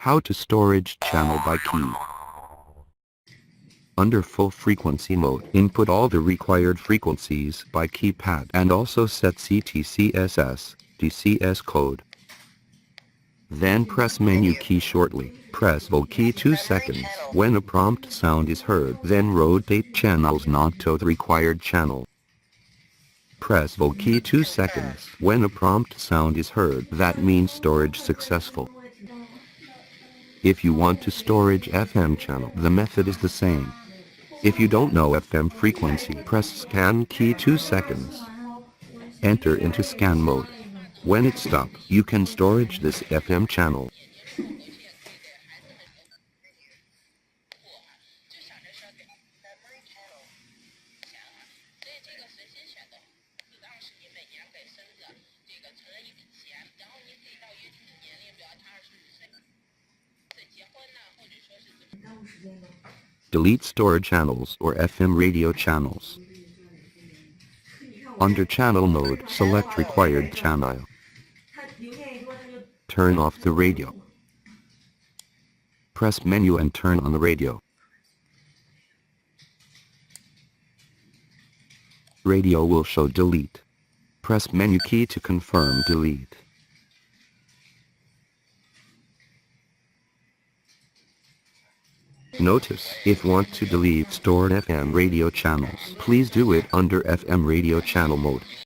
How to storage channel by key. Under full frequency mode, input all the required frequencies by keypad and also set CTCSS, DCS code. Then press menu key shortly. Press Vol key 2 seconds. When a prompt sound is heard, then rotate channels not to the required channel. Press Vol key 2 seconds. When a prompt sound is heard, that means storage successful. If you want to storage FM channel, the method is the same. If you don't know FM frequency, press scan key 2 seconds. Enter into scan mode. When it stops, you can storage this FM channel. Delete stored channels or FM radio channels. Under channel mode, select required channel. Turn off the radio. Press menu and turn on the radio. Radio will show delete. Press menu key to confirm delete. Notice, if want to delete stored FM radio channels, please do it under FM radio channel mode.